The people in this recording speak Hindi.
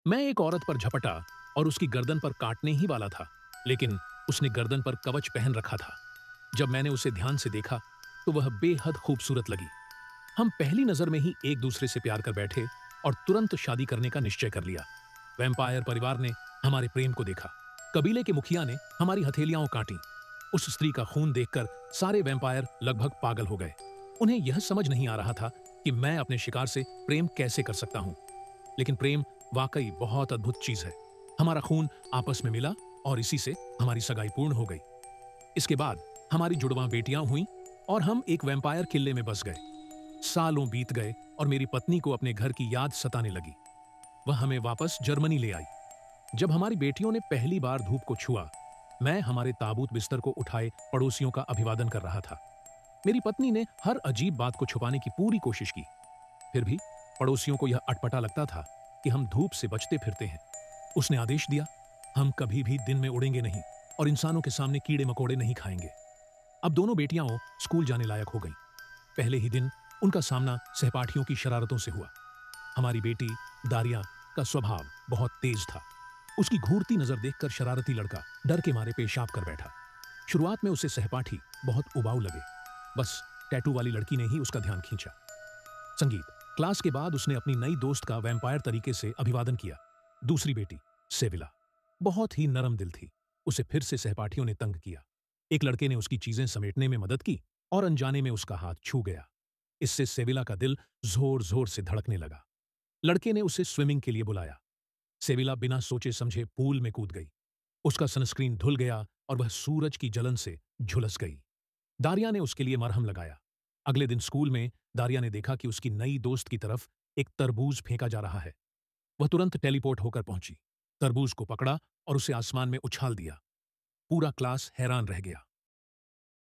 मैं एक औरत पर झपटा और उसकी गर्दन पर काटने ही वाला था, लेकिन उसने गर्दन पर कवच पहन रखा था। जब मैंने उसे ध्यान से देखा तो वह बेहद खूबसूरत लगी। हम पहली नजर में ही एक दूसरे से प्यार कर बैठे और तुरंत शादी करने का निश्चय कर लिया। वैम्पायर परिवार ने हमारे प्रेम को देखा। कबीले के मुखिया ने हमारी हथेलियां काटी। उस स्त्री का खून देखकर सारे वैम्पायर लगभग पागल हो गए। उन्हें यह समझ नहीं आ रहा था कि मैं अपने शिकार से प्रेम कैसे कर सकता हूं। लेकिन प्रेम वाकई बहुत अद्भुत चीज है। हमारा खून आपस में मिला और इसी से हमारी सगाई पूर्ण हो गई। इसके बाद हमारी जुड़वां बेटियां हुईं और हम एक वैम्पायर किले में बस गए। सालों बीत गए और मेरी पत्नी को अपने घर की याद सताने लगी। वह हमें वापस जर्मनी ले आई। जब हमारी बेटियों ने पहली बार धूप को छुआ, मैं हमारे ताबूत बिस्तर को उठाए पड़ोसियों का अभिवादन कर रहा था। मेरी पत्नी ने हर अजीब बात को छुपाने की पूरी कोशिश की। फिर भी पड़ोसियों को यह अटपटा लगता था कि हम धूप से बचते फिरते हैं। उसने आदेश दिया, हम कभी भी दिन में उड़ेंगे नहीं और इंसानों के सामने कीड़े मकोड़े नहीं खाएंगे। अब दोनों बेटियां स्कूल जाने लायक हो गईं। पहले ही दिन उनका सामना सहपाठियों की शरारतों से हुआ। हमारी बेटी दारिया का स्वभाव बहुत तेज था। उसकी घूरती नजर देखकर शरारती लड़का डर के मारे पेशाब कर बैठा। शुरुआत में उसे सहपाठी बहुत उबाऊ लगे। बस टैटू वाली लड़की ने ही उसका ध्यान खींचा। संगीत क्लास के बाद उसने अपनी नई दोस्त का वैम्पायर तरीके से अभिवादन किया। दूसरी बेटी सेविला बहुत ही नरम दिल थी। उसे फिर से सहपाठियों ने तंग किया। एक लड़के ने उसकी चीजें समेटने में मदद की और अनजाने में उसका हाथ छू गया। इससे सेविला का दिल जोर जोर से धड़कने लगा। लड़के ने उसे स्विमिंग के लिए बुलाया। सेविला बिना सोचे समझे पूल में कूद गई। उसका सनस्क्रीन धुल गया और वह सूरज की जलन से झुलस गई। दारिया ने उसके लिए मरहम लगाया। अगले दिन स्कूल में दारिया ने देखा कि उसकी नई दोस्त की तरफ एक तरबूज फेंका जा रहा है। वह तुरंत टेलीपोर्ट होकर पहुंची, तरबूज को पकड़ा और उसे आसमान में उछाल दिया। पूरा क्लास हैरान रह गया।